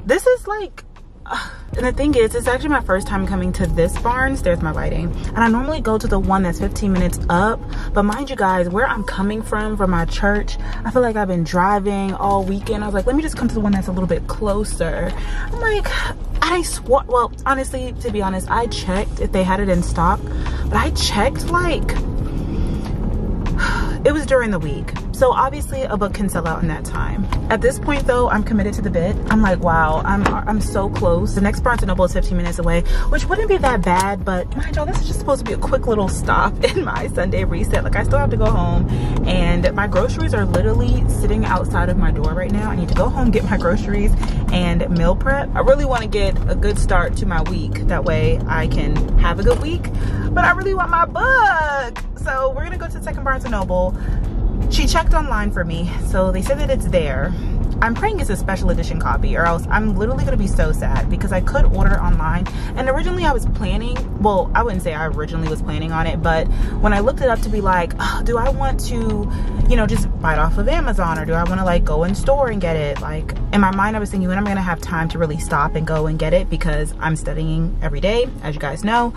This is like, and the thing is, it's actually my first time coming to this Barnes. There's my lighting. And I normally go to the one that's 15 minutes up. But mind you guys, where I'm coming from my church, I feel like I've been driving all weekend. I was like, let me just come to the one that's a little bit closer. I'm like, I swore, well, honestly, to be honest, I checked if they had it in stock. But I checked like, it was during the week. So obviously a book can sell out in that time. At this point though, I'm committed to the bit. I'm like, wow, I'm so close. The next Barnes & Noble is 15 minutes away, which wouldn't be that bad, but mind y'all, this is just supposed to be a quick little stop in my Sunday reset. Like I still have to go home, and my groceries are literally sitting outside of my door right now. I need to go home, get my groceries and meal prep. I really want to get a good start to my week. That way I can have a good week, but I really want my book. So we're gonna go to the second Barnes & Noble. She checked online for me, so they said that it's there. I'm praying it's a special edition copy, or else I'm literally gonna be so sad, because I could order online. And originally I was planning, well, I wouldn't say I originally was planning on it, but when I looked it up to be like, oh, do I want to, you know, just buy it off of Amazon, or do I want to like go in store and get it? Like in my mind I was thinking, when I'm gonna have time to really stop and go and get it, because I'm studying every day, as you guys know.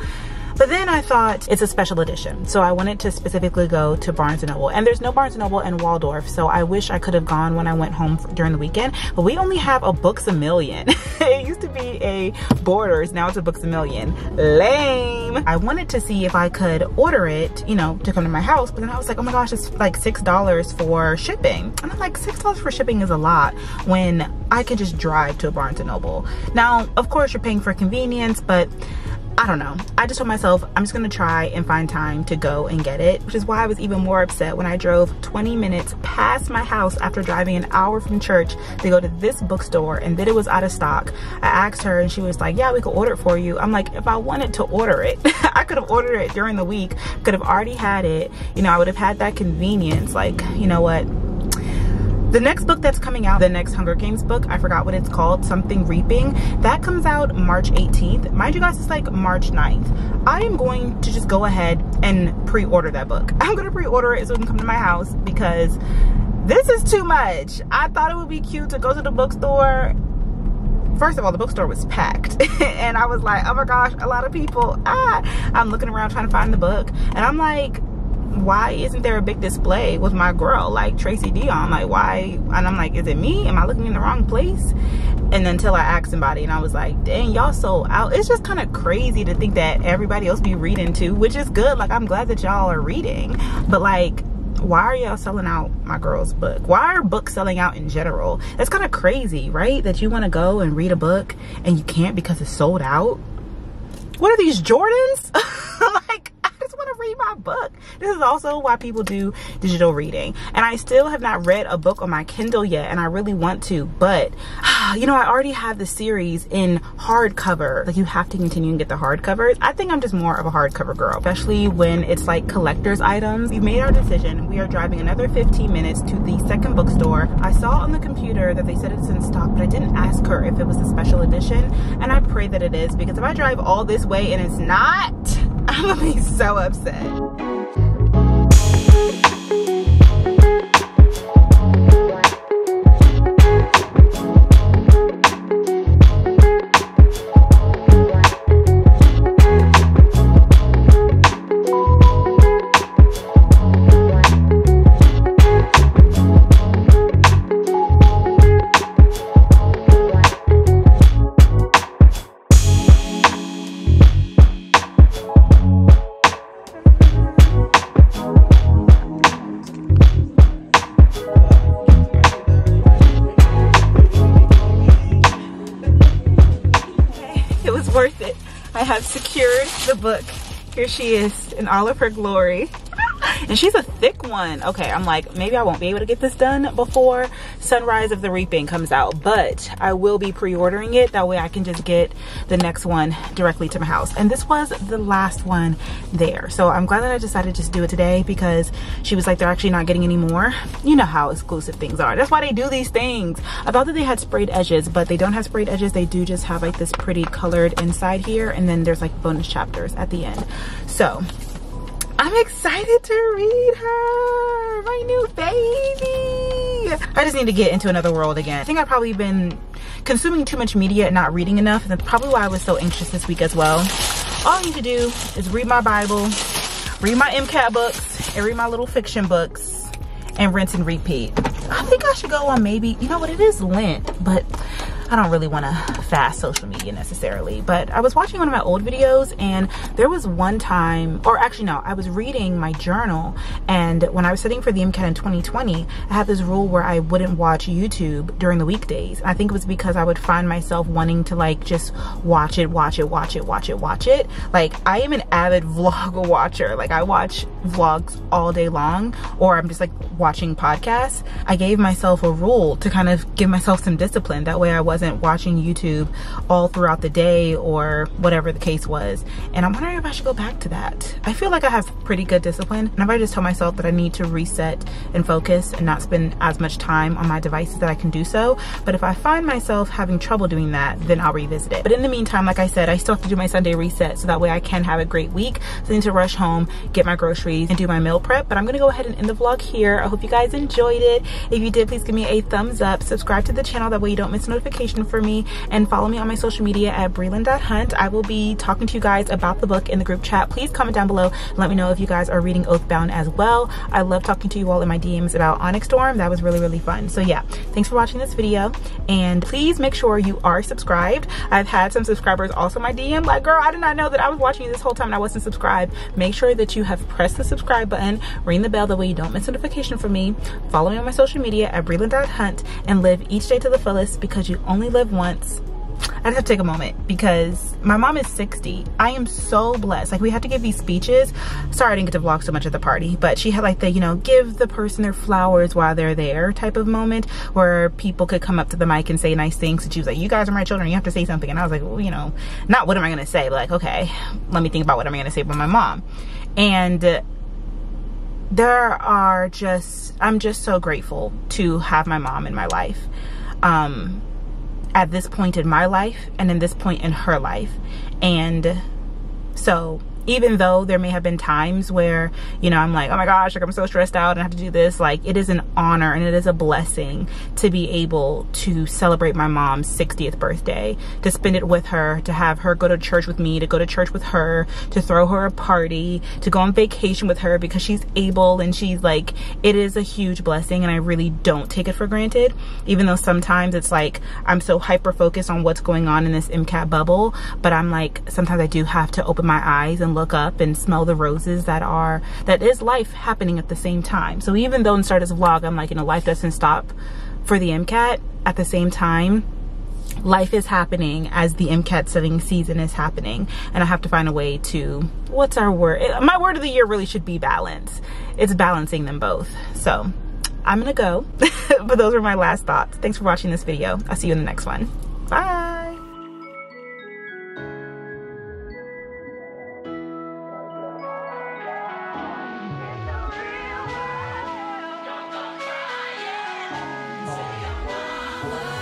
But then I thought it's a special edition, so I wanted to specifically go to Barnes & Noble. And there's no Barnes & Noble in Waldorf, so I wish I could have gone when I went home during the weekend. But we only have a Books-A-Million. It used to be a Borders, now it's a Books-A-Million. Lame. I wanted to see if I could order it, you know, to come to my house. But then I was like, oh my gosh, it's like $6 for shipping. And I'm like, $6 for shipping is a lot when I can just drive to a Barnes & Noble. Now, of course, you're paying for convenience, but I don't know. I just told myself I'm just gonna try and find time to go and get it, which is why I was even more upset when I drove 20 minutes past my house after driving an hour from church to go to this bookstore, and then it was out of stock. I asked her and she was like, yeah, we could order it for you. I'm like, if I wanted to order it, I could have ordered it during the week, could have already had it. You know, I would have had that convenience. Like, you know what? The next book that's coming out, the next Hunger Games book, I forgot what it's called, something Reaping, that comes out March 18th. Mind you guys, it's like March 9th. I am going to just go ahead and pre-order that book. I'm going to pre-order it so it can come to my house, because this is too much. I thought it would be cute to go to the bookstore. First of all, the bookstore was packed. And I was like, oh my gosh, a lot of people. I'm looking around trying to find the book. And I'm like, why isn't there a big display with my girl, like Tracy Dion? Like, why? And I'm like, is it me? Am I looking in the wrong place? And until I asked somebody, and I was like, dang, y'all sold out. It's just kind of crazy to think that everybody else be reading too, which is good. Like, I'm glad that y'all are reading, but like, why are y'all selling out my girl's book? Why are books selling out in general? That's kind of crazy, right? That you want to go and read a book and you can't because it's sold out. What are these, Jordans? Like, I just want to read my my book. This is also why people do digital reading. And I still have not read a book on my Kindle yet, and I really want to, but you know, I already have the series in hardcover. Like, you have to continue and get the hardcovers. I think I'm just more of a hardcover girl, especially when it's like collector's items. We've made our decision. We are driving another 15 minutes to the second bookstore. I saw on the computer that they said it's in stock, but I didn't ask her if it was a special edition, and I pray that it is, because if I drive all this way and it's not, I'm gonna be so upset. Worth it. I have secured the book. Here she is in all of her glory. And she's a thick one. Okay, I'm like, maybe I won't be able to get this done before Sunrise of the Reaping comes out, but I will be pre-ordering it. That way I can just get the next one directly to my house. And this was the last one there. So I'm glad that I decided to just do it today, because she was like, they're actually not getting any more. You know how exclusive things are. That's why they do these things. I thought that they had sprayed edges, but they don't have sprayed edges. They do just have like this pretty colored inside here, and then there's like bonus chapters at the end. So I'm excited to read her, my new baby. I just need to get into another world again. I think I've probably been consuming too much media and not reading enough, and that's probably why I was so anxious this week as well. All I need to do is read my Bible, read my MCAT books, and read my little fiction books, and rinse and repeat. I think I should go on maybe, you know what, it is Lent, but I don't really want to fast social media necessarily. But I was watching one of my old videos, and there was one time, or actually no, I was reading my journal, and when I was studying for the MCAT in 2020, I had this rule where I wouldn't watch YouTube during the weekdays. I think it was because I would find myself wanting to like just watch it. Like, I am an avid vlog watcher. Like, I watch vlogs all day long, or I'm just like watching podcasts. I gave myself a rule to kind of give myself some discipline. That way I wasn't watching YouTube all throughout the day or whatever the case was. And I'm wondering if I should go back to that. I feel like I have pretty good discipline, and if I just tell myself that I need to reset and focus and not spend as much time on my devices, that I can do so. But if I find myself having trouble doing that, then I'll revisit it. But in the meantime, like I said, I still have to do my Sunday reset, so that way I can have a great week. So I need to rush home, get my groceries, and do my meal prep. But I'm gonna go ahead and end the vlog here. I hope you guys enjoyed it. If you did, please give me a thumbs up, subscribe to the channel, that way you don't miss notifications for me, and follow me on my social media at Brelynn.hunt. I will be talking to you guys about the book in the group chat. Please comment down below and let me know if you guys are reading Oathbound as well. I love talking to you all in my DMs about Onyx Storm. That was really, really fun. So yeah, thanks for watching this video, and please make sure you are subscribed. I've had some subscribers also in my DM like, girl, I did not know that I was watching you this whole time and I wasn't subscribed. Make sure that you have pressed the subscribe button, ring the bell, that way you don't miss notification from me. Follow me on my social media at Brelynn.hunt, and live each day to the fullest, because you only live once. I just have to take a moment because my mom is 60. I am so blessed. Like, we had to give these speeches. Sorry I didn't get to vlog so much at the party, but she had like the, you know, give the person their flowers while they're there type of moment, where people could come up to the mic and say nice things. And she was like, you guys are my children, you have to say something. And I was like, well, you know, not what am I gonna say, but like, okay, let me think about what I'm gonna say about my mom. And I'm just so grateful to have my mom in my life. At this point in my life, and in this point in her life. And so even though there may have been times where, you know, I'm like, oh my gosh, like I'm so stressed out and I have to do this, like it is an honor and it is a blessing to be able to celebrate my mom's 60th birthday, to spend it with her, to have her go to church with me, to go to church with her, to throw her a party, to go on vacation with her, because she's able and she's like, it is a huge blessing, and I really don't take it for granted, even though sometimes it's like I'm so hyper focused on what's going on in this MCAT bubble. But I'm like, sometimes I do have to open my eyes and look up and smell the roses that is life happening at the same time. So even though in the start of this vlog I'm like, you know, life doesn't stop for the MCAT, at the same time life is happening as the MCAT setting season is happening, and I have to find a way to, what's our word? My word of the year really should be balance. It's balancing them both. So I'm gonna go, but those were my last thoughts. Thanks for watching this video. I'll see you in the next one. Bye. Say I'm wild.